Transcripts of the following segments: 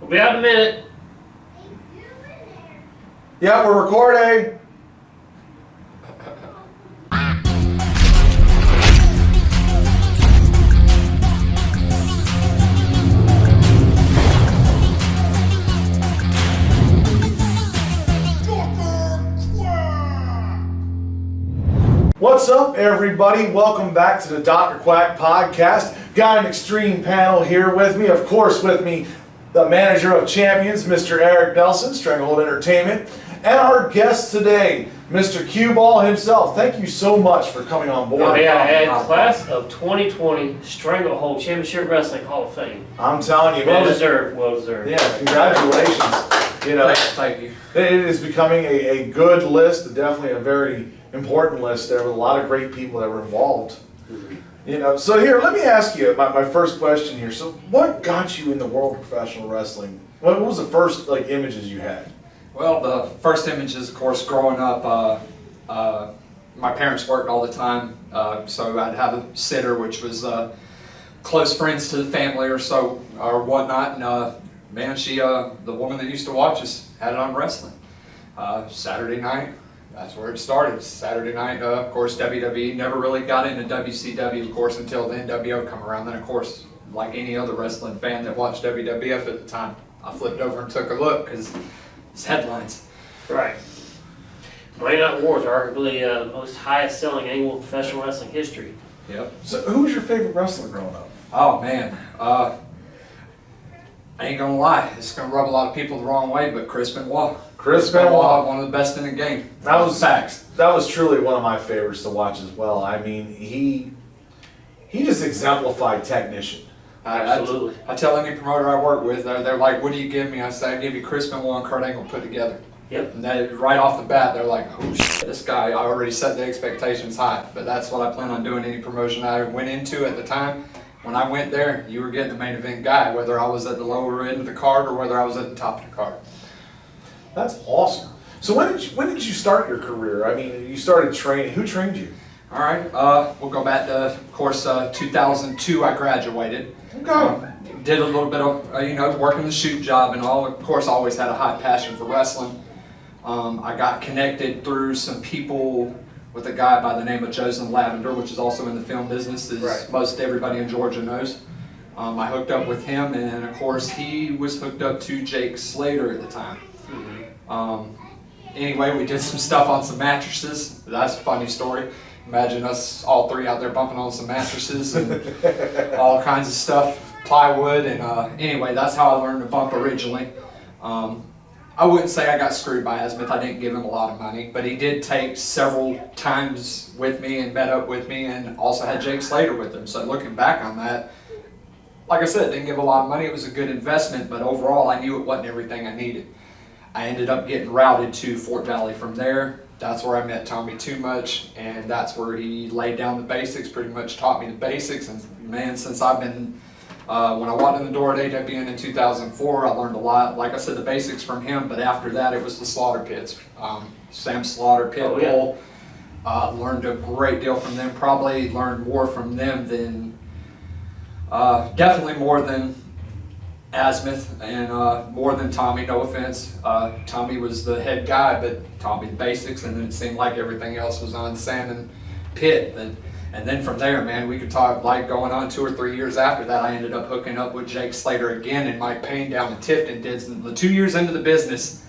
We'll be out in a minute. Yeah, we're recording. What's up, everybody? Welcome back to the Dr. Quack podcast. Got an extreme panel here with me. Of course, with me, the manager of champions, Mr. Eric Nelson, Stranglehold Entertainment, and our guest today, Mr. Cueball himself. Thank you so much for coming on board. Oh, yeah, and class of 2020 Stranglehold Championship Wrestling Hall of Fame. I'm telling you, man. Well deserved, well deserved. Yeah, congratulations. You know, Thank you. it is becoming a good list, definitely a very important list there with a lot of great people that were involved. You know, so here, let me ask you my first question here. So what got you in the world of professional wrestling? What was the first images you had? Well, the first images, of course, growing up, my parents worked all the time, so I'd have a sitter, which was close friends to the family or so, or whatnot, and man, she, the woman that used to watch us, had it on wrestling. Saturday night, that's where it started. Saturday night, of course, WWE, never really got into WCW, of course, until the NWO come around. Then, of course, like any other wrestling fan that watched WWF at the time, I flipped over and took a look, because it's headlines. Right. Monday Night Wars are arguably the most highest selling annual professional wrestling history. Yep. So who was your favorite wrestler growing up? Oh man, I ain't gonna lie, it's gonna rub a lot of people the wrong way, but Chris Benoit. Chris Benoit. One of the best in the game. That was facts. That was truly one of my favorites to watch as well. I mean, he just exemplified technician. Absolutely. I tell any promoter I work with, they're like, "What do you give me?" I say, "I give you Chris Benoit and Kurt Angle put together." Yep. And that, right off the bat, they're like, "Oh shit, this guy!" I already set the expectations high, but that's what I plan on doing. Any promotion I went into at the time. When I went there, you were getting the main event guy, whether I was at the lower end of the card or whether I was at the top of the card. That's awesome. So when did you start your career? I mean, you started training. Who trained you? All right, we'll go back to, of course, 2002. I graduated. Okay. Did a little bit of, working the shoot job and all. Of course, I always had a high passion for wrestling. I got connected through some people with a guy by the name of Joseph Lavender, which is also in the film business, as right. Most everybody in Georgia knows. I hooked up with him, and of course, he was hooked up to Jake Slater at the time. Anyway, we did some stuff on some mattresses. That's a funny story. Imagine us all three out there bumping on some mattresses and all kinds of stuff, plywood, and anyway, that's how I learned to bump originally. I wouldn't say I got screwed by Azimuth. I didn't give him a lot of money, but he did take several times with me and met up with me, and also had Jake Slater with him. So looking back on that, like I said, didn't give a lot of money. It was a good investment, but overall I knew it wasn't everything I needed. I ended up getting routed to Fort Valley from there. That's where I met Tommy Too Much, and that's where he laid down the basics, pretty much taught me the basics. And man, since I've been, when I walked in the door at AWN in 2004, I learned a lot. Like I said, the basics from him, but after that it was the Slaughter Pits. Sam Slaughter, Pitbull. Learned a great deal from them, probably learned more from them than, definitely more than Azimuth, and more than Tommy, no offense. Tommy was the head guy, but taught me the basics, and then it seemed like everything else was on Sam and Pitt. And then from there, man, we could talk, like going on 2 or 3 years after that, I ended up hooking up with Jake Slater again and Mike Payne down in Tifton. Did the 2 years into the business,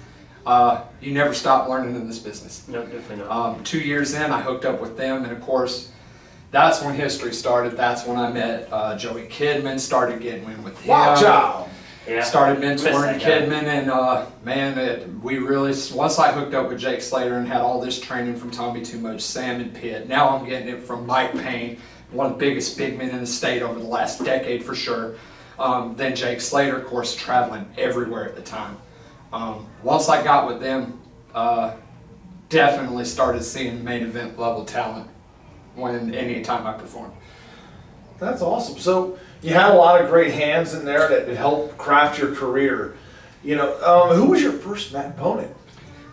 you never stop learning in this business. No, definitely not. 2 years in, I hooked up with them, and of course, that's when history started. That's when I met Joey Kidman, started getting in with him. Watch out! Yeah. Started mentoring Kidman, and man, we really, once I hooked up with Jake Slater and had all this training from Tommy Too Much, Sam and Pitt, now I'm getting it from Mike Payne, one of the biggest big men in the state over the last decade for sure. Then Jake Slater, of course, traveling everywhere at the time. Once I got with them, definitely started seeing main event level talent any time I performed. That's awesome. So you had a lot of great hands in there that helped craft your career. You know, who was your first opponent?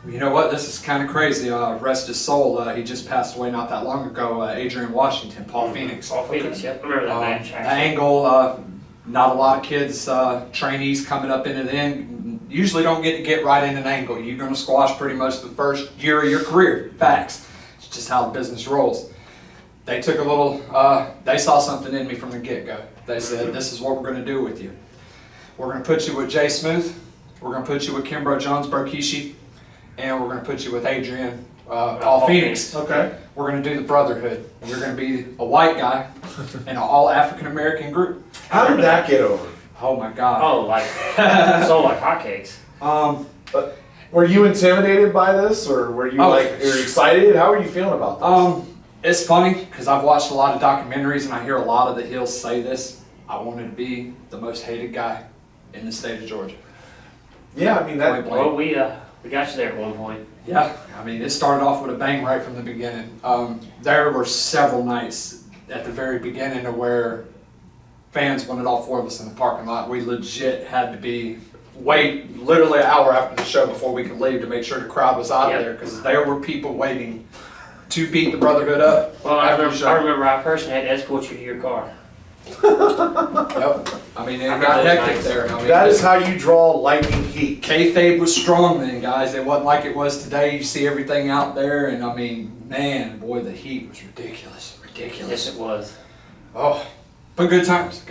You know what? This is kind of crazy. Rest his soul. He just passed away not that long ago. Adrian Washington, Paul Phoenix. Paul Phoenix, yep. I remember that match. The Angle, Not a lot of kids, trainees coming up into the end, usually don't get right in an angle. You're going to squash pretty much the first year of your career. Facts. It's just how the business rolls. They took a little, they saw something in me from the get-go. They said, this is what we're going to do with you. We're going to put you with Jay Smooth. We're going to put you with Kimbrough Jones Burkishi. And we're going to put you with Adrian Paul Phoenix. Okay. We're going to do the brotherhood. You're going to be a white guy in an all African American group. How did that get over? Oh my God. Oh, like so like hotcakes. Were you intimidated by this, or were you you're excited? How are you feeling about this? It's funny because I've watched a lot of documentaries and I hear a lot of the Hills say this. I wanted to be the most hated guy in the state of Georgia. Yeah, I mean that. Well, we got you there at one point. Yeah, I mean, it started off with a bang right from the beginning. There were several nights at the very beginning of where fans wanted all four of us in the parking lot. We legit had to wait literally an hour after the show before we could leave to make sure the crowd was out of there, because there were people waiting to beat the brotherhood up. Well, I remember I personally had to escort you to your car. Yep. I mean, it got hectic there. I mean, that is how you draw lightning heat. Kayfabe was strong then, guys. It wasn't like it was today. You see everything out there, and I mean, man, boy, the heat was ridiculous. Yes, it was. Oh, but good times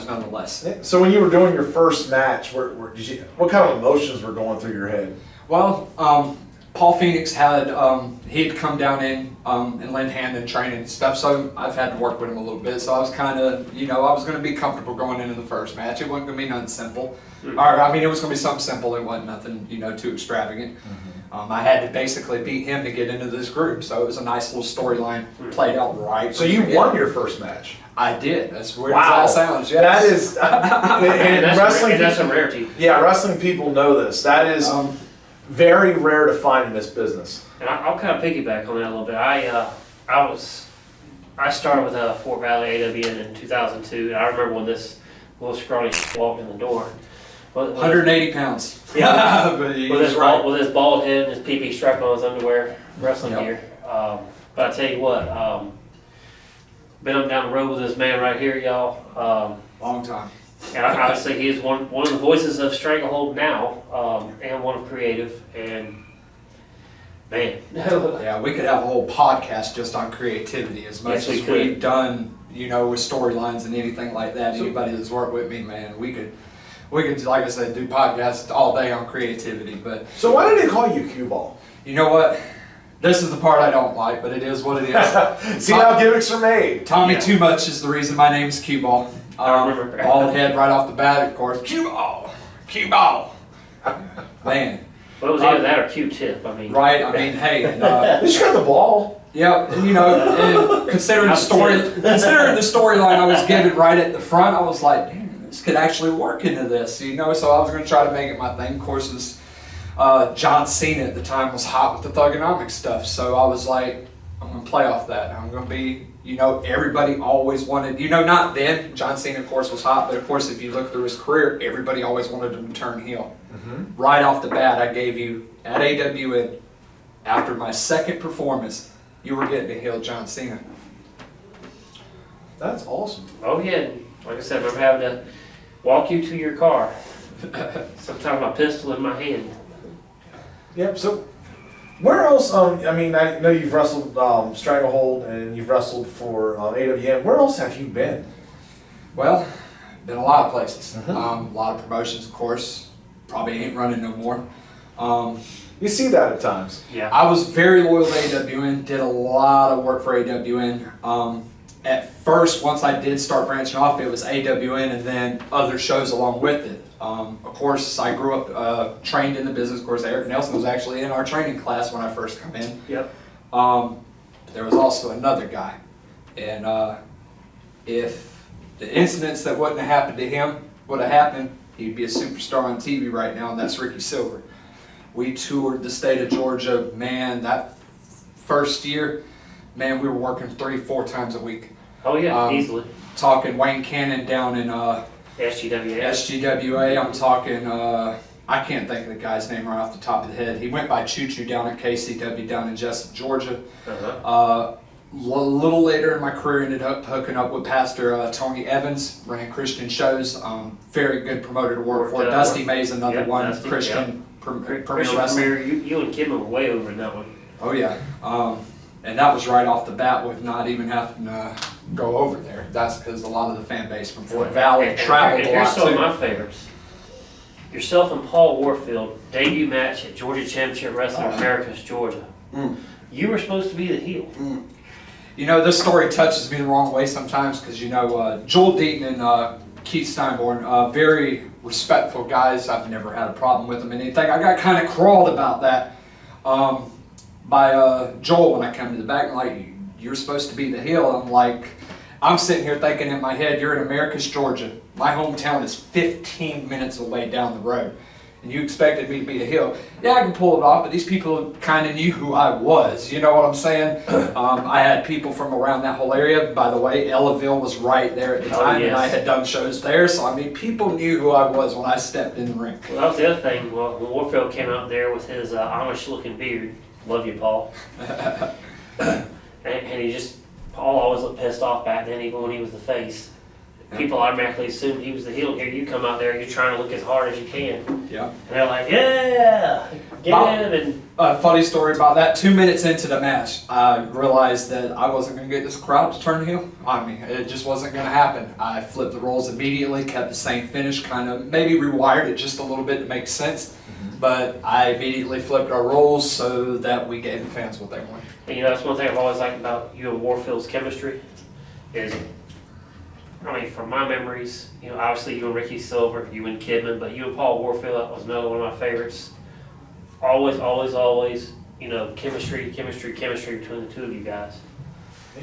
nonetheless. So when you were doing your first match, what kind of emotions were going through your head? Well, Paul Phoenix he'd come down in and lend hand in training and stuff, so I've had to work with him a little bit. So I was kind of, I was going to be comfortable going into the first match. It wasn't going to be nothing simple. Mm-hmm. Or, I mean, it was going to be something simple. It wasn't nothing, too extravagant. Mm-hmm. I had to basically beat him to get into this group, so it was a nice little storyline played out right. So you won your first match? I did. That's weird Wow. as that sounds. Yes. That is, and wrestling. That's a rarity. Yeah, wrestling people know this. That is very rare to find in this business. And I'll kind of piggyback on that a little bit. I started with Fort Valley AWN in 2002. And I remember when this little scrawny walked in the door. 180 pounds. Yeah, but with his bald head and his pee-pee strapped on his underwear, wrestling gear. But I tell you what, been up down the road with this man right here, y'all. Long time. And obviously he is one of the voices of Stranglehold now, and one of Creative, and man. Yeah, we could have a whole podcast just on creativity as much as we've done, with storylines and anything like that. Anybody that's worked with me, man, we could, like I said, do podcasts all day on creativity. But so why did they call you Cueball? You know what? This is the part I don't like, but it is what it is. See how gimmicks are made. Tommy Too Much is the reason my name's Cueball. Bald head right off the bat, of course. Cueball! Man. Well, it was either that or Q-tip, I mean. Right, I mean, hey. You just got the ball. Yeah, and considering the storyline I was given right at the front, I was like, damn, this could actually work into this, so I was going to try to make it my thing. Of course, it was John Cena at the time was hot with the Thugonomics stuff, so I was like, I'm going to play off that. I'm going to be, everybody always wanted, not then, John Cena of course was hot, but of course if you look through his career, everybody always wanted him to turn heel. Mm-hmm. Right off the bat, I gave you, at AWN, after my second performance, you were getting to heel John Cena. That's awesome. Oh yeah, like I said, I remember having to walk you to your car. Sometimes my pistol in my hand. Yep, so where else, I know you've wrestled Stranglehold and you've wrestled for AWN. Where else have you been? Well, been a lot of places. Mm-hmm. A lot of promotions, of course. Probably ain't running no more. You see that at times. Yeah. I was very loyal to AWN, did a lot of work for AWN. At first, once I did start branching off, it was AWN and then other shows along with it. Of course, I grew up trained in the business. Of course, Eric Nelson was actually in our training class when I first come in. Yep. But there was also another guy. And if the incidents that wouldn't have happened to him would have happened, he'd be a superstar on TV right now, and that's Ricky Silver. We toured the state of Georgia, man, that first year, man, we were working 3-4 times a week. Oh yeah, easily. Talking Wayne Cannon down in SGWA. I'm talking, I can't think of the guy's name right off the top of the head. He went by Choo Choo down at KCW down in Jessup, Georgia. little later in my career, ended up hooking up with Pastor Tony Evans, ran Christian shows. Very good promoter to work for. Dusty May's another one, Dusty, Christian Premier Christian Wrestling. Premier, you and Kim were way over in that one. Oh yeah, and that was right off the bat with not even having to go over there. That's because a lot of the fan base from Fort Valley traveled a lot Here's some of too. my favorites. Yourself and Paul Warfield, debut match at Georgia Championship Wrestling Americas, Georgia. You were supposed to be the heel. You know, this story touches me the wrong way sometimes because, you know, Joel Deaton and Keith Steinborn, very respectful guys. I've never had a problem with them and anything. I got kind of crawled about that by Joel when I come to the back and like, you're supposed to be the heel. I'm like, I'm sitting here thinking in my head, you're in Americus, Georgia. My hometown is 15 minutes away down the road. And you expected me to be the heel. Yeah, I can pull it off, but these people kind of knew who I was. You know what I'm saying? I had people from around that whole area. By the way, Ellaville was right there at the time, and I had done shows there. So, I mean, people knew who I was when I stepped in the ring. Well, that was the other thing. Well, when Warfield came out there with his Amish-looking beard, love you, Paul. and he just, Paul always looked pissed off back then, even when he was the face. People automatically assumed he was the heel. Here you come out there, you're trying to look as hard as you can. Yeah. And they're like, yeah, get him. And funny story about that. 2 minutes into the match, I realized that I wasn't going to get this crowd to turn heel on me. It just wasn't going to happen. I flipped the roles immediately, kept the same finish, kind of maybe rewired it just a little bit to make sense. But I immediately flipped our roles so that we gave the fans what they wanted. And you know, that's one thing I've always liked about you and Warfield's chemistry is, I mean, from my memories, you know, obviously you and Ricky Silver, you and Kidman, but you and Paul Warfield, that was another one of my favorites. Always, you know, chemistry between the two of you guys.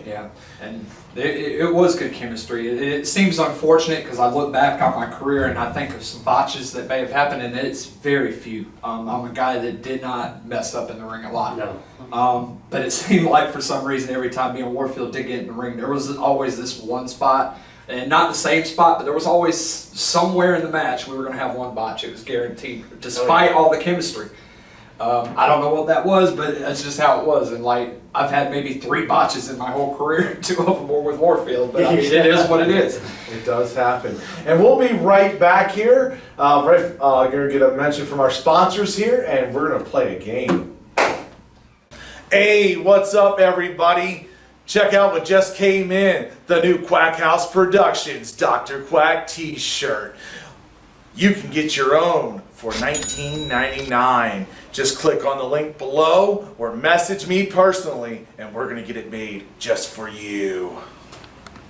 Yeah, and it was good chemistry. It seems unfortunate because I look back on my career and I think of some botches that may have happened, and it's very few. I'm a guy that did not mess up in the ring a lot. No. But it seemed like for some reason every time me and Warfield did get in the ring, there was always this one spot, and not the same spot, but there was always somewhere in the match we were going to have one botch. It was guaranteed, despite all the chemistry. I don't know what that was, but that's just how it was. And like, I've had maybe 3 botches in my whole career. 2 of them were with Warfield, but I mean, it is what it is. It does happen. And we'll be right back here. We're going to get a mention from our sponsors here, and we're going to play a game. Hey, what's up, everybody? Check out what just came in. The new Quack House Productions Dr. Quack t-shirt. You can get your own for $19.99. Just click on the link below or message me personally, and we're going to get it made just for you.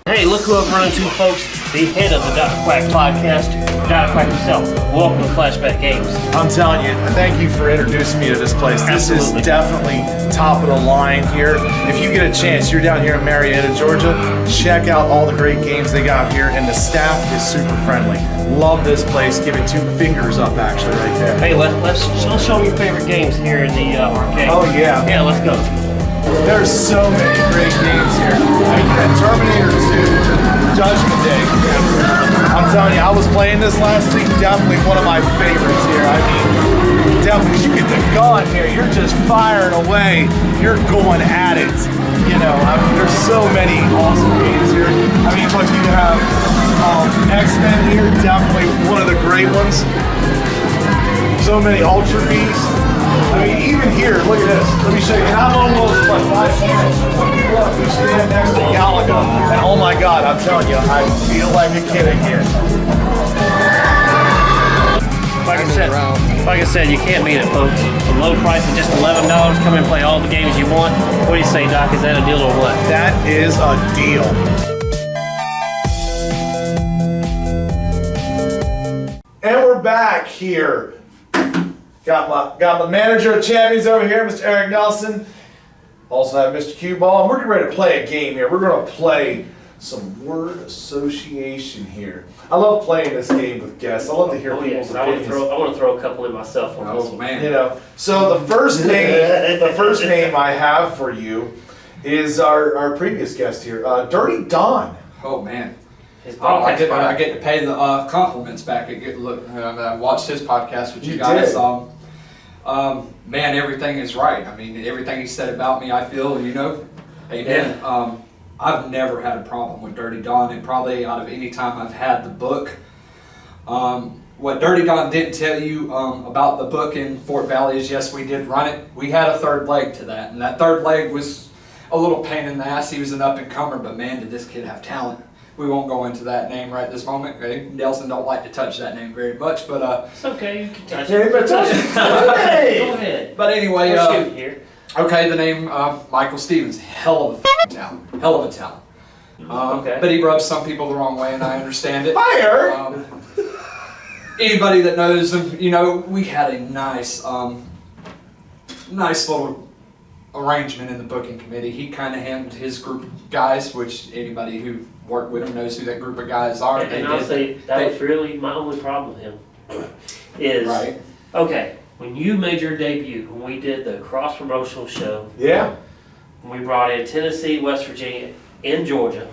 Hey, look who I've run into, folks. The head of the Dr. Quack podcast, Dr. Quack himself. Welcome to Flashback Games. I'm telling you, thank you for introducing me to this place. This Absolutely. is definitely top of the line here. If you get a chance, you're down here in Marietta, Georgia, check out all the great games they got here, and the staff is super friendly. Love this place. Give it 2 fingers up, actually, right there. Hey, let's show them your favorite games here in the arcade. Oh, yeah. Yeah, let's go. There's so many great games here. I mean, you had Terminator 2, Judgment Day. I'm telling you, I was playing this last week. Definitely one of my favorites here. I mean, definitely, you get the gun here. You're just firing away. You're going at it. You know, I mean, there's so many awesome games here. I mean, look, you have X-Men here. Definitely one of the great ones. So many Ultra Beasts. I mean, even here, look at this. Let me show you. And I'm almost like 5 minutes. Look, we stand next to Galaga. And oh my God, I'm telling you, I feel like a kid again. Like I said, you can't beat it, folks. A low price of just $11, come and play all the games you want. What do you say, Doc? Is that a deal or what? That is a deal. And we're back here. Got my manager of champions over here, Mr. Eric Nelson. Also have Mr. Cueball, and we're getting ready to play a game here. We're going to play some word association here. I love playing this game with guests. I love to hear people's opinions. I want to throw a couple in myself on this Oh one. man. You know, so the first name I have for you is our previous guest here, Dirty Don. Oh man. His I podcast get to pay the compliments back. I watched his podcast with you guys. Did. Man, everything is right. I mean, everything he said about me, I feel, you know, Amen. I've never had a problem with Dirty Don, and probably out of any time I've had the book. What Dirty Don didn't tell you about the book in Fort Valley is, yes, we did run it. We had a third leg to that, and that third leg was a little pain in the ass. He was an up-and-comer, but man, did this kid have talent. We won't go into that name right this moment. Okay? Nelson don't like to touch that name very much, but It's okay, you can touch Yeah, it. but touch it. Go ahead. but anyway, We'll shoot here. okay, the name Michael Stevens, hell of a talent, hell of a talent. Okay. But he rubs some people the wrong way, and I understand it. Hi, Eric. Anybody that knows him, you know, we had a nice little arrangement in the booking committee. He kind of handled his group of guys, which anybody who worked with him knows who that group of guys are. And I'll say that was really my only problem with him. Is right. Okay, when you made your debut, when we did the cross promotional show, Yeah. when we brought in Tennessee, West Virginia, and Georgia.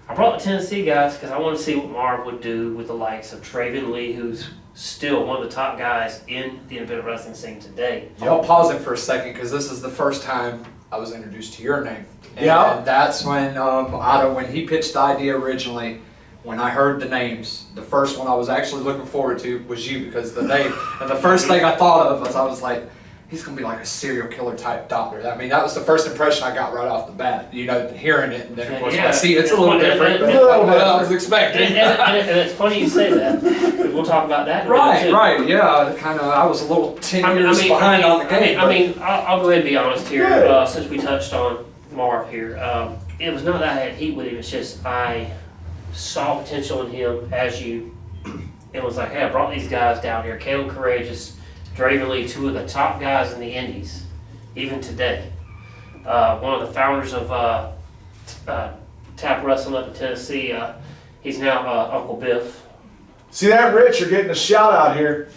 I brought the Tennessee guys because I wanted to see what Marv would do with the likes of Traven Lee, who's still one of the top guys in the independent wrestling scene today. I'll pause it for a second because this is the first time I was introduced to your name. And Yeah. that's when, when he pitched the idea originally, when I heard the names, the first one I was actually looking forward to was you, because the name, and the first thing I thought of was, I was like, he's going to be like a serial killer type doctor. I mean, that was the first impression I got right off the bat, you know, hearing it, and then of course when I see it, it's a little different than what I was expecting. And it's funny you say that. We'll talk about that in a minute, too. Right, yeah, I was a little 10 years behind on the game. I'll go ahead and be honest here, Good. since we touched on Marv here. It was not that I had heat with him, it's just I saw potential in him as you, and was like, hey, I brought these guys down here, Caleb Courageous, Draven Lee, two of the top guys in the Indies, even today. One of the founders of Tap Wrestling up in Tennessee, he's now Uncle Biff. See that, Rich? You're getting a shout out here.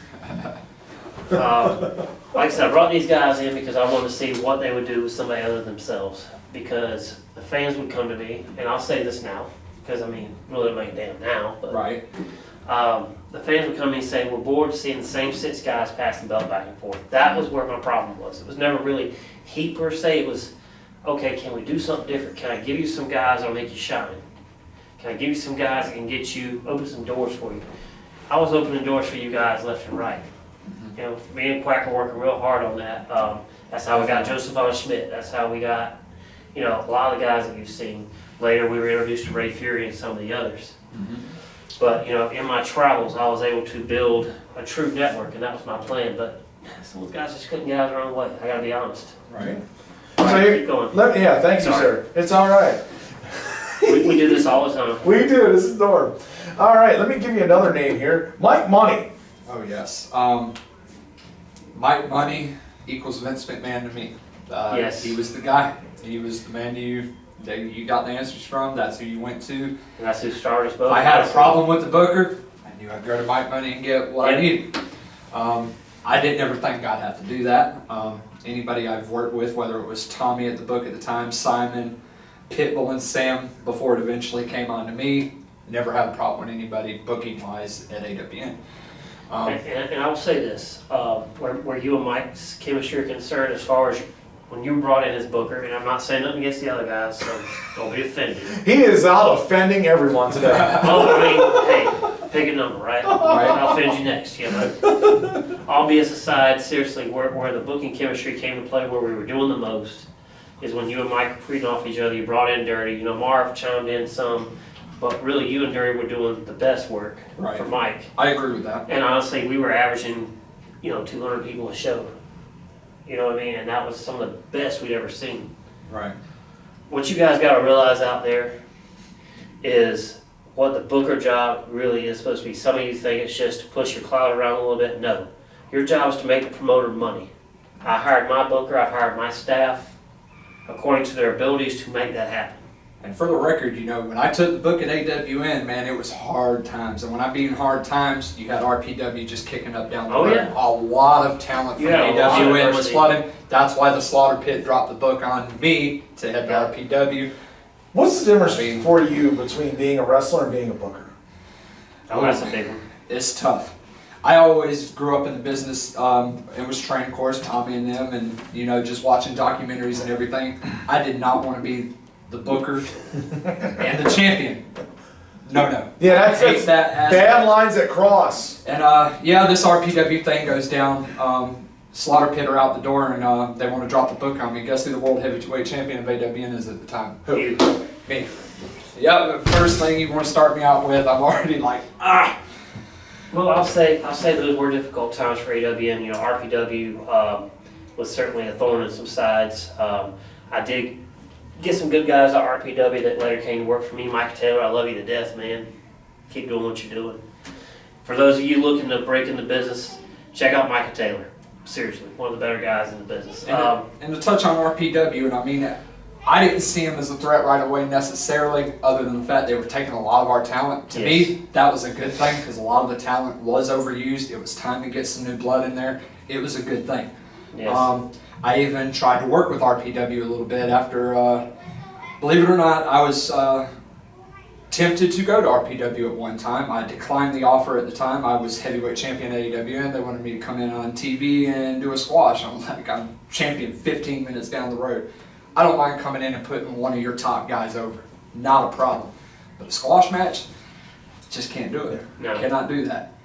Like I said, I brought these guys in because I wanted to see what they would do with somebody other than themselves. Because the fans would come to me, and I'll say this now, because I mean, really don't make a damn now, but Right. The fans would come to me and say, we're bored of seeing the same 6 guys pass the belt back and forth. That was where my problem was. It was never really heat per se. It was, okay, can we do something different? Can I give you some guys that'll make you shine? Can I give you some guys that can get you, open some doors for you? I was opening doors for you guys left and right. You know, me and Quack were working real hard on that. That's how we got Joseph Von Schmidt. That's how we got, you know, a lot of the guys that you've seen. Later, we were introduced to Ray Fury and some of the others. But, you know, in my travels, I was able to build a true network, and that was my plan. But some of those guys just couldn't get out of their own way. I got to be honest. Right. All So right, here- keep going. Yeah, thank you, Sorry. sir. It's all right. We do this all the time. We do. This is Norm. All right, let me give you another name here. Mike Money. Oh, yes. Mike Money equals Vince McMahon to me. Yes. He was the guy. He was the man that you got the answers from. That's who you went to. And that's who started us both. If I had a problem with the booker, I knew I'd go to Mike Money and get what I needed. I didn't ever think I'd have to do that. Anybody I've worked with, whether it was Tommy at the book at the time, Simon, Pitbull, and Sam, before it eventually came on to me, never had a problem with anybody booking-wise at AWN. And I will say this, where you and Mike's chemistry are concerned, as far as when you brought in as booker, and I'm not saying nothing against the other guys, so don't be offended. He is out offending everyone today. Oh, I mean, hey, pick a number, right? I'll offend you next, you know. All BS aside, seriously, where the booking chemistry came to play, where we were doing the most, is when you and Mike were feeding off each other. You brought in Dirty, you know, Marv chimed in some, but really you and Dirty were doing the best work for Mike. I agree with that. And honestly, we were averaging, you know, 200 people a show. You know what I mean? And that was some of the best we'd ever seen. Right. What you guys got to realize out there is what the booker job really is supposed to be. Some of you think it's just to push your clout around a little bit. No. Your job is to make the promoter money. I hired my booker, I've hired my staff according to their abilities to make that happen. And for the record, you know, when I took the book at AWN, man, it was hard times. And when I mean hard times, you had RPW just kicking up down the road. Yeah. A lot of talent from You had a lot of AWN was diversity. flooding. That's why the Slaughter Pit dropped the book on me to head to RPW. What's the difference for you between being a wrestler and being a booker? Oh, that's a big one. It's tough. I always grew up in the business and was trained, of course, Tommy and them, and just watching documentaries and everything. I did not want to be the booker and the champion. No. Yeah, I that's hate that bad lines that cross. And this RPW thing goes down. Slaughter Pit are out the door, and they want to drop the book on me. Guess who the world heavyweight champion of AWN is at the time? You. Me. Yep. The first thing you want to start me out with, I'm already like, ah. Well, I'll say those were difficult times for AWN. RPW was certainly a thorn in some sides. I did get some good guys at RPW that later came to work for me. Mike Taylor, I love you to death, man. Keep doing what you're doing. For those of you looking to break into business, check out Mike Taylor. Seriously, one of the better guys in the business. And to touch on RPW, and I mean, I didn't see him as a threat right away necessarily, other than the fact they were taking a lot of our talent. To me, that was a good thing because a lot of the talent was overused. It was time to get some new blood in there. It was a good thing. Yes. I even tried to work with RPW a little bit after, believe it or not, I was tempted to go to RPW at one time. I declined the offer at the time. I was heavyweight champion at AWN. They wanted me to come in on TV and do a squash. I'm like, I'm champion 15 minutes down the road. I don't mind coming in and putting one of your top guys over. Not a problem. But a squash match, just can't do it. No. Cannot do that.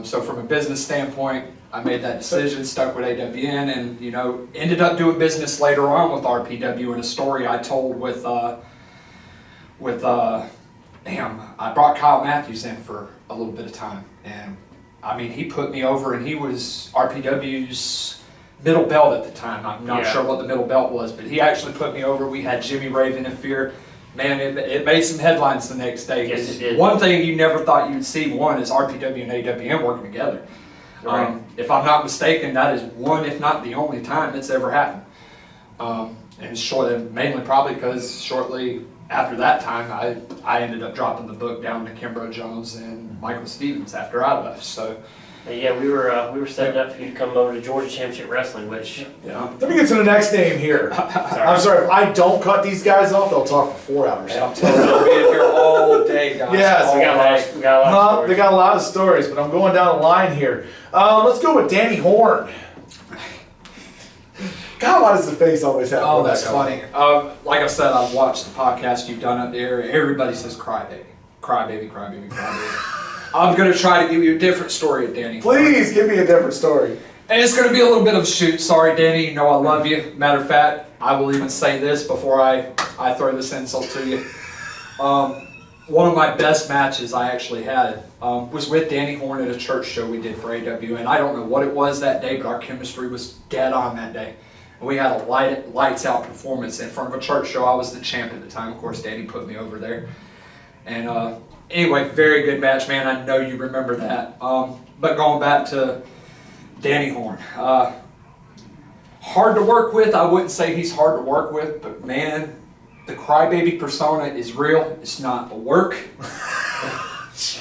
So from a business standpoint, I made that decision, stuck with AWN, and ended up doing business later on with RPW. And a story I told with I brought Kyle Matthews in for a little bit of time, and I mean, he put me over, and he was RPW's middle belt at the time. I'm not sure what the middle belt was, but he actually put me over. We had Jimmy Raven interfere. Man, it made some headlines the next day. Yes, it did. One thing you never thought you'd see, is RPW and AWN working together. Right. If I'm not mistaken, that is one, if not the only time it's ever happened. And mainly probably because shortly after that time, I ended up dropping the book down to Kimbrough Jones and Michael Stevens after I left. So. Yeah, we were setting up for you to come over to Georgia Championship Wrestling, which Let me get to the next name here. I'm sorry, if I don't cut these guys off, they'll talk for 4 hours. I'm telling you, we'll be in here all day, guys. Yes, we got a lot of stories. They got a lot of stories, but I'm going down the line here. Let's go with Danny Horn. God, why does the face always have? Oh, that's funny. Like I said, I've watched the podcast you've done up there. Everybody says crybaby. Crybaby, crybaby, crybaby. I'm going to try to give you a different story of Danny. Please give me a different story. And it's going to be a little bit of a shoot. Sorry, Danny. You know I love you. Matter of fact, I will even say this before I throw this insult to you. One of my best matches I actually had was with Danny Horn at a church show we did for AW. And I don't know what it was that day, but our chemistry was dead on that day. And we had a lights out performance in front of a church show. I was the champ at the time. Of course, Danny put me over there. And anyway, very good match, man. I know you remember that. But going back to Danny Horn. Hard to work with. I wouldn't say he's hard to work with, but man, the crybaby persona is real. It's not a work.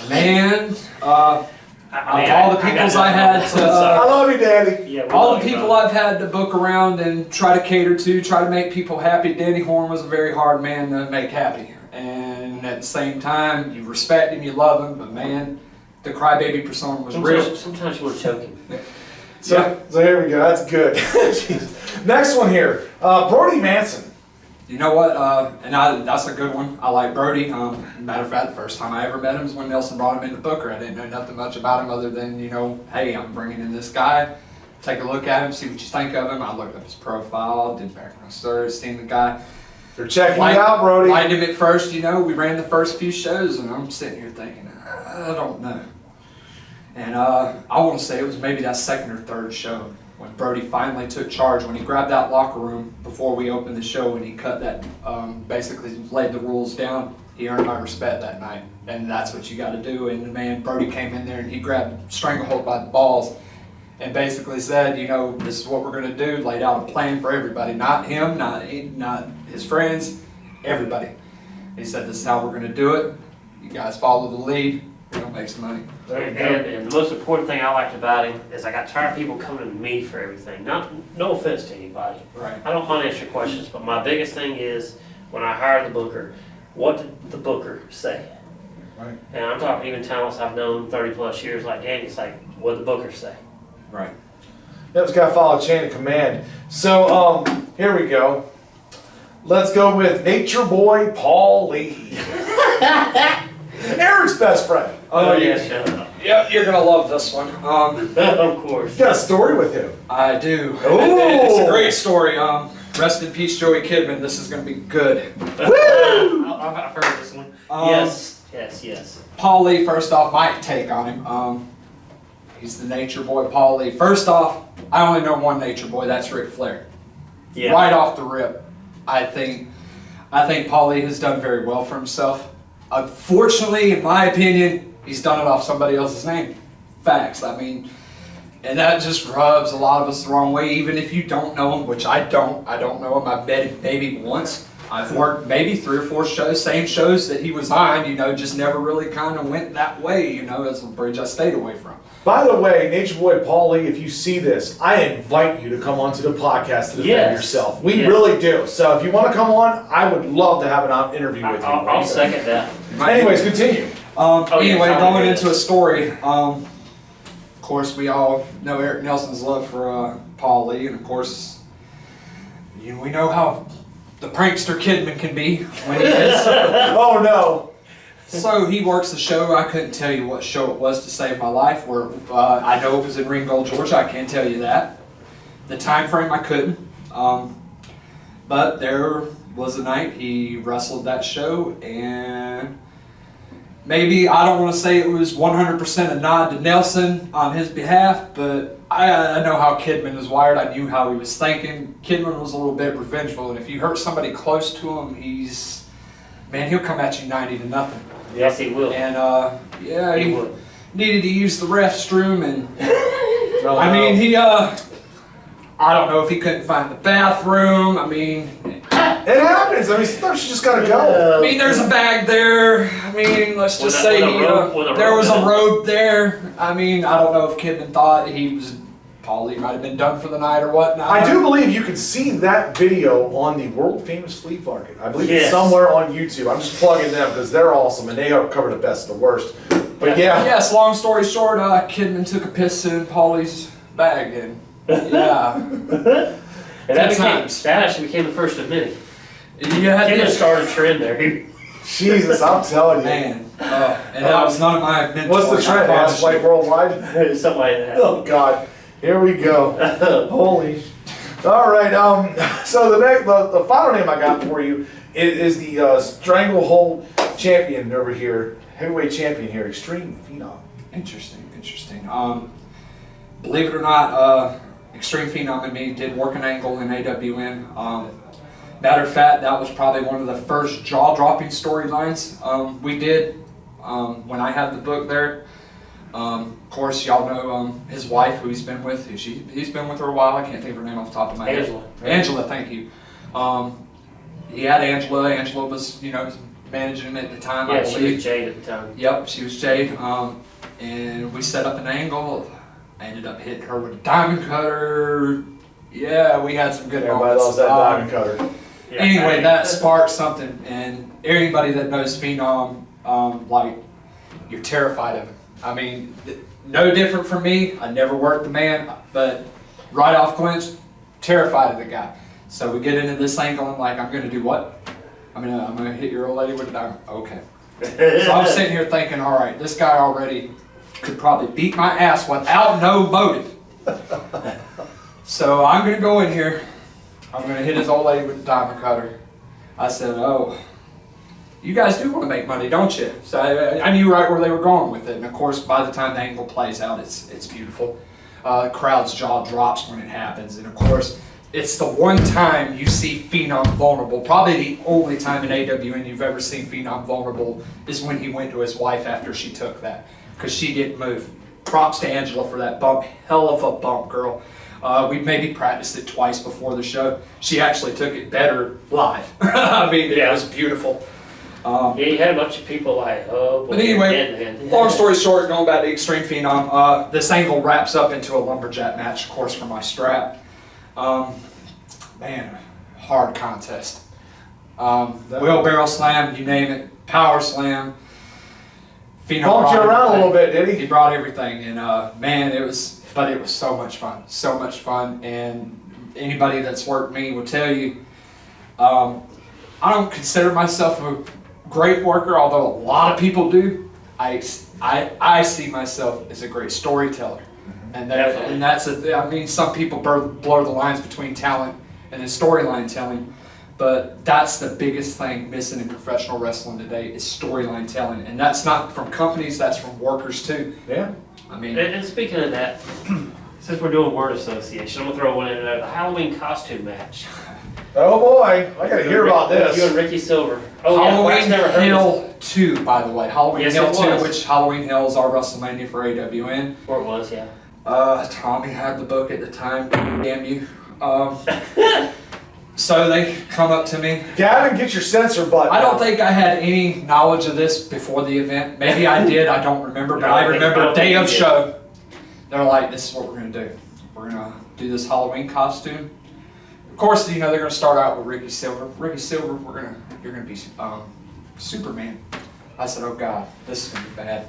Man, all the peoples I had to... I love you, Danny. Yeah, all the people I've had to book around and try to cater to, try to make people happy, Danny Horn was a very hard man to make happy. And at the same time, you respect him, you love him, but man, the crybaby persona was real. Sometimes you want to choke him. So here we go. That's good. Next one here. Brody Manson. You know what? That's a good one. I like Brody. Matter of fact, the first time I ever met him was when Nelson brought him into Booker. I didn't know nothing much about him other than, hey, I'm bringing in this guy. Take a look at him, see what you think of him. I looked up his profile, did background search, seen the guy. They're checking you out, Brody. Liked him at first, we ran the first few shows, and I'm sitting here thinking, I don't know. And I want to say it was maybe that second or third show when Brody finally took charge, when he grabbed that locker room before we opened the show and he cut that, basically laid the rules down. He earned my respect that night, and that's what you got to do. And man, Brody came in there and he grabbed Stranglehold by the balls and basically said, this is what we're going to do. Laid out a plan for everybody, not him, not his friends, everybody. He said, this is how we're going to do it. You guys follow the lead. We're going to make some money. And the most important thing I liked about him is I got tired of people coming to me for everything. No offense to anybody. Right. I don't mind answering questions, but my biggest thing is when I hired the booker, what did the booker say? Right. And I'm talking even talents I've known 30 plus years like Danny. It's like, what the bookers say. Right. Yep, it's got to follow chain of command. So, here we go. Let's go with Nature Boy Paul Lee. Eric's best friend. Oh, yeah, yeah. shut up. Yep, you're gonna love this one. Of course. You got a story with him. I do. Ooh. It's a great story. Rest in peace, Joey Kidman. This is gonna be good. Woo! I've heard this one. Yes. Paul Lee, first off, my take on him. He's the nature boy, Paul Lee. First off, I only know one nature boy, that's Ric Flair. Yeah. Right off the rip, I think Paul Lee has done very well for himself. Unfortunately, in my opinion, he's done it off somebody else's name. Facts. I mean, and that just rubs a lot of us the wrong way, even if you don't know him, which I don't. I don't know him. I've met him maybe once. I've worked maybe 3 or 4 shows, same shows that he was on, just never really kind of went that way, as a bridge I stayed away from. By the way, Nature Boy Paul Lee, if you see this, I invite you to come onto the podcast to defend yourself. We really do. So if you want to come on, I would love to have an interview with you. I'll second that. Anyways, continue. Anyway, going into a story, of course, we all know Eric Nelson's love for Paul Lee, and of course, we know how the prankster Kidman can be when he is. Oh no. So he works the show. I couldn't tell you what show it was to save my life. Where I know it was in Ringgold, Georgia. I can't tell you that. The time frame I couldn't. But there was a night he wrestled that show, and maybe I don't want to say it was 100% a nod to Nelson on his behalf, but I know how Kidman is wired. I knew how he was thinking. Kidman was a little bit revengeful, and if you hurt somebody close to him, he'll come at you 90-0. Yes, he will. And He would. needed to use the restroom, and Oh, I mean no. I don't know if he couldn't find the bathroom. I mean, It happens. I mean, sometimes you just gotta go. there's a bag there. I mean, let's just With say a robe there was a in it. robe there. I mean, I don't know if Kidman thought Paul Lee might have been done for the night or whatnot. I do believe you can see that video on the world famous Flea Market. I believe it's Yes. somewhere on YouTube. I'm just plugging them because they're awesome and they cover the best and the worst. But yeah. Yes, long story short, Kidman took a piss in Paulie's bag, and yeah. And Good times. that actually became the first of many. Yeah, Kidman started a trend there. Jesus, I'm telling you. man. And that was none of my mentors. What's the trend? Ass white worldwide? Something like that. Oh God. Here we go. Holy. All right. So the final name I got for you is the Stranglehold champion over here, heavyweight champion here, Extreme Phenom. Interesting. Believe it or not, Extreme Phenom and me did work an angle in AWN. Matter of fact, that was probably one of the first jaw-dropping storylines we did when I had the book there. Of course, y'all know his wife, who he's been with. He's been with her a while. I can't think of her name off the top of my head. Angela. Angela, thank you. He had Angela. Angela was, managing him at the time, I Yeah, she believe. was Jade at the time. Yep, she was Jade. And we set up an angle. I ended up hitting her with a diamond cutter. Yeah, we had some good Everybody moments. loves that diamond cutter. Yeah, Anyway, that sparked something, and anybody that knows Phenom, you're terrified of him. I mean, no different from me. I never worked the man, but right off clinch, terrified of the guy. So we get into this angle, and I'm gonna do what? I'm gonna hit your old lady with a diamond. Okay. So I'm sitting here thinking, all right, this guy already could probably beat my ass without no motive. So I'm gonna go in here. I'm gonna hit his old lady with the diamond cutter. I said, oh, you guys do want to make money, don't you? So I knew right where they were going with it. And of course, by the time the angle plays out, it's beautiful. The crowd's jaw drops when it happens. And of course, it's the one time you see Phenom vulnerable. Probably the only time in AWN you've ever seen Phenom vulnerable is when he went to his wife after she took that, because she didn't move. Props to Angela for that bump. Hell of a bump, girl. We maybe practiced it twice before the show. She actually took it better live. I mean, it was beautiful. Yeah, you had a bunch of people like, oh, boy, But anyway, dead, man. long story short, going back to Extreme Phenom, this angle wraps up into a lumberjack match, of course, for my strap. Man, hard contest. Wheelbarrow slam, you name it, power slam. Bumped you around a little bit, did He he? brought everything, and man, it was so much fun, and anybody that's worked me will tell you, I don't consider myself a great worker, although a lot of people do. I see myself as a great storyteller, and some people blur the lines between talent and then storyline telling. But that's the biggest thing missing in professional wrestling today is storyline telling. And that's not from companies, that's from workers too. Yeah. I mean, And speaking of that, since we're doing word association, I'm going to throw one in there. The Halloween costume match. Oh boy, I gotta hear about You this. and Ricky Silver. Oh, yeah, Halloween Quack's never heard Hill 2, by the way. Halloween Yes, Hill it 2, was. which Halloween Hill is our WrestleMania for AWN. Where it was, yeah. Tommy had the book at the time, damn you. So they come up to me. Gavin, get your censor button. I don't think I had any knowledge of this before the event. Maybe I did, I don't remember, but I remember day of show. They're like, this is what we're gonna do. We're gonna do this Halloween costume. Of course, they're gonna start out with Ricky Silver. Ricky Silver, you're gonna be Superman. I said, oh God, this is gonna be bad.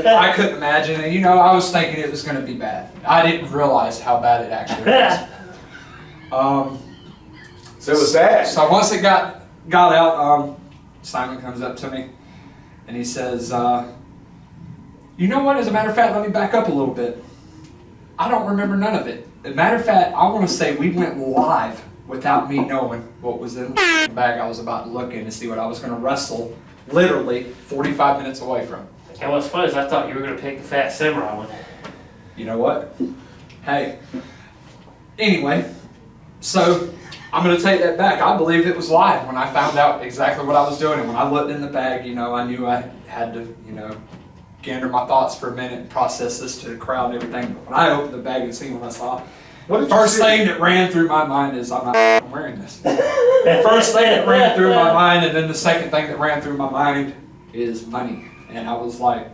I couldn't imagine it. I was thinking it was gonna be bad. I didn't realize how bad it actually was. So it was bad. So once it got out, Simon comes up to me and he says, you know what, as a matter of fact, let me back up a little bit. I don't remember none of it. As a matter of fact, I want to say we went live without me knowing what was in the bag I was about to look in to see what I was going to wrestle literally 45 minutes away from. And what's funny is I thought you were going to pick the Fat Samurai one. You know what? Hey. Anyway, so I'm going to take that back. I believe it was live when I found out exactly what I was doing. And when I looked in the bag, I knew I had to, gander my thoughts for a minute and process this to the crowd and everything. But when I opened the bag and seen what I saw, the first thing that ran through my mind is, I'm not wearing this. The first thing that ran through my mind, and then the second thing that ran through my mind is money. And I was like,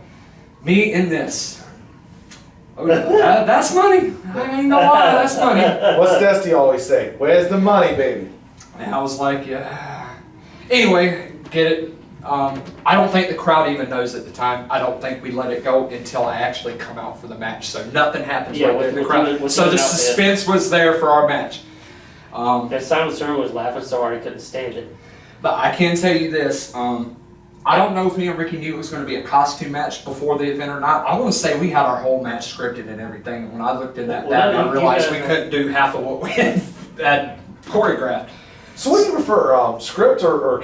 me in this. Oh, that's money. I ain't gonna lie, that's money. What's Dusty always say? Where's the money, baby? And I was like, yeah. Anyway, get it. I don't think the crowd even knows at the time. I don't think we let it go until I actually come out for the match. So nothing happens right there in the crowd. So the suspense was there for our match. And Simon Stern was laughing so hard he couldn't stand it. But I can tell you this. I don't know if me and Ricky knew it was going to be a costume match before the event or not. I want to say we had our whole match scripted and everything. When I looked at that bag, I realized we couldn't do half of what we had choreographed. So what do you prefer, script or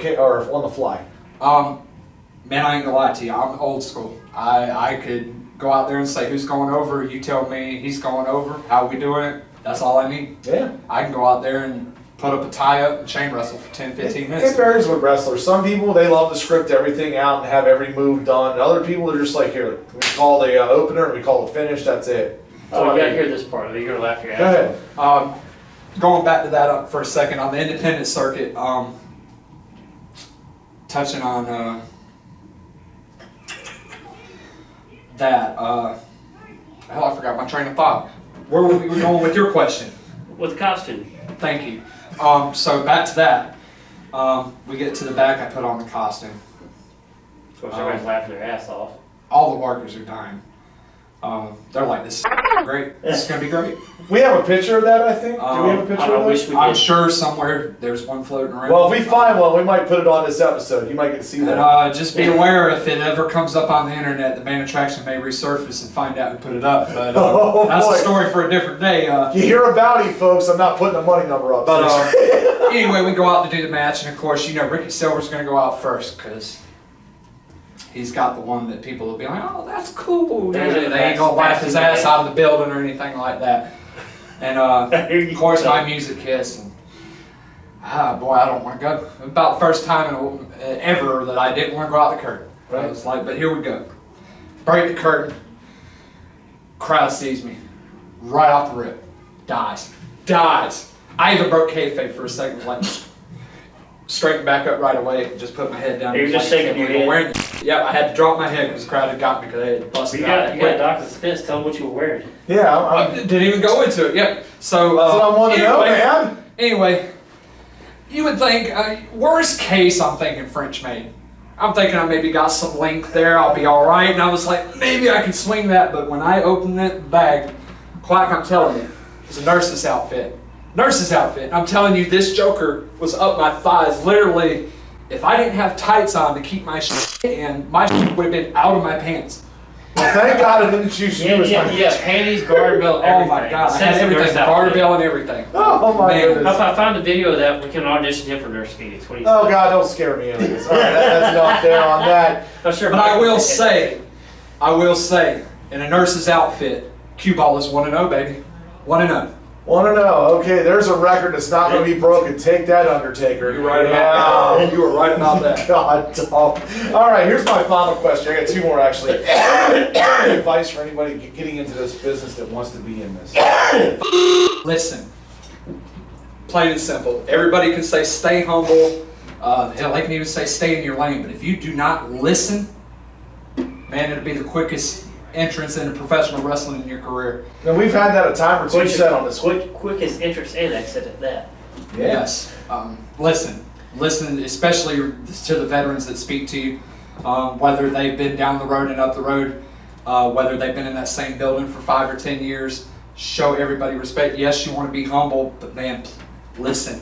on the fly? Man, I ain't gonna lie to you. I'm old school. I could go out there and say who's going over. You tell me he's going over. How we doing it? That's all I need. Yeah. I can go out there and put up a tie-up and chain wrestle for 10, 15 minutes. It varies with wrestlers. Some people, they love to script everything out and have every move done. And other people are just like, here, we call the opener and we call the finish, that's it. Oh, you gotta hear this part. You're gonna laugh your ass Go off. ahead. Going back to that up for a second, on the independent circuit, touching on hell, I forgot my train of thought. Where were we going with your question? With the costume. Thank you. So back to that. We get to the back, I put on the costume. Of course, everybody's laughing their ass off. All the workers are dying. They're like, this is great. This is going to be great. We have a picture of that, I think. Do we have a picture of that? I'm sure somewhere there's one floating around. Well, if we find one, we might put it on this episode. You might get to see that. And just be aware, if it ever comes up on the internet, the main attraction may resurface and find out who put it up. But that's boy. a story for a different day. You hear about it, folks. I'm not putting a money number up. But anyway, we go out to do the match, and of course, Ricky Silver's going to go out first because he's got the one that people will be like, oh, that's cool. They ain't going to laugh his ass out of the building or anything like that. And of course, my music hits. And, boy, I don't want to go. About the first time ever that I didn't want to go out the curtain. Right. I was like, but here we go. Break the curtain. Crowd sees me. Right off the rip. Dies. I even broke kayfabe for a second. Was like, straightened back up right away. Just put my head down. You were just shaking your head. Yep, I had to drop my head because the crowd had got me because they had busted out. You got Dr. Spence. Tell them what you were wearing. Yeah, I didn't even go into it. Yep. So that's what I want to know, man. Anyway, you would think worst case I'm thinking French maid. I'm thinking I maybe got some length there, I'll be all right. And I was like, maybe I can swing that. But when I opened that bag, Quack, I'm telling you, it's a nurse's outfit. Nurse's outfit. I'm telling you, this joker was up my thighs. Literally, if I didn't have tights on to keep my shit in, my shit would have been out of my pants. Well, thank God I didn't choose you as my panties, garter belt, everything. Oh my God, I had everything, garter belt and everything. Oh my Man. goodness. If I find a video of that, we can audition him for Nurse Phoenix. What do you Oh think? God, don't scare me anyways. All right, that's enough there on that. I'm sure But I will say, in a nurse's outfit, Cueball is 1-0, baby. 1-0. Want to know? Okay, there's a record that's not going to be broken. Take that, Undertaker. You're right about that. You were right about that. God, Tom. All right, here's my final question. I got two more actually. Any advice for anybody getting into this business that wants to be in this? Listen, plain and simple. Everybody can say stay humble. Hell, they can even say stay in your lane. But if you do not listen, man, it'll be the quickest entrance into professional wrestling in your career. And we've had that a time or two set on this. Quickest entrance and exit at that. Yes. Listen, especially to the veterans that speak to you, whether they've been down the road and up the road, whether they've been in that same building for 5 or 10 years. Show everybody respect. Yes, you want to be humble, but man, listen.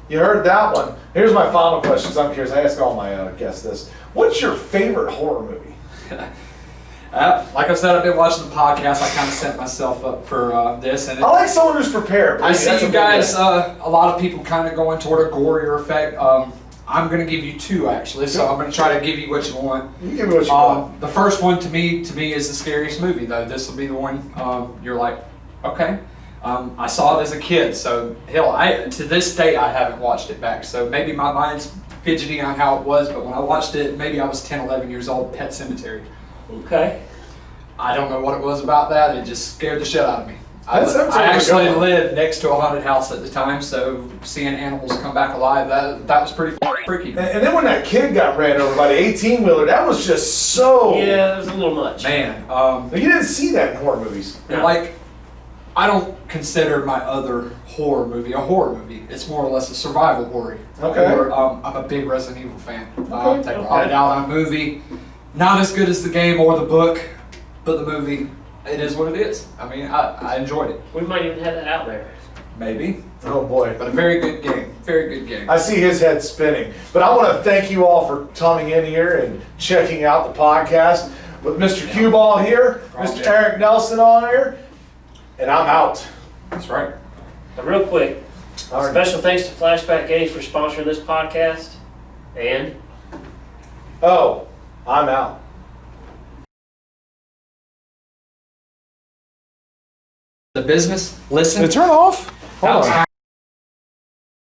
You heard that one. Here's my final question, because I'm curious. I ask all my guests this. What's your favorite horror movie? Like I said, I've been watching the podcast. I kind of set myself up for this, and I like someone who's prepared. I see That's a you big guys. thing. A lot of people kind of going toward a gorier effect. I'm going to give you 2 actually, so I'm going to try to give you what you want. You give me what you want. The first one to me is the scariest movie though. This will be the one you're like, okay. I saw it as a kid, so hell, to this day I haven't watched it back. So maybe my mind's fidgety on how it was, but when I watched it, maybe I was 10, 11 years old. Pet Cemetery. Okay. I don't know what it was about that. It just scared the shit out of me. That sounds I like a actually good one. lived next to a haunted house at the time, so seeing animals come back alive, that was pretty freaky. And then when that kid got ran over by the 18-wheeler, that was just so... Yeah, it was a little much. Man, You didn't see that in horror movies. No. like, I don't consider my other horror movie a horror movie. It's more or less a survival horror. Okay. I'm a big Resident Evil fan. Take a lot Okay. out on a movie. Not as good as the game or the book, but the movie, it is what it is. I mean, I enjoyed it. We might even have that out there. Maybe. Oh boy. But a very good game. Very good game. I see his head spinning. But I want to thank you all for coming in here and checking out the podcast with Mr. Cueball here, Mr. Eric Nelson on here, and I'm out. That's right. But real quick, All right. special thanks to Flashback Games for sponsoring this podcast. And Oh, I'm out. The business, listen. Did it turn off? Hold on.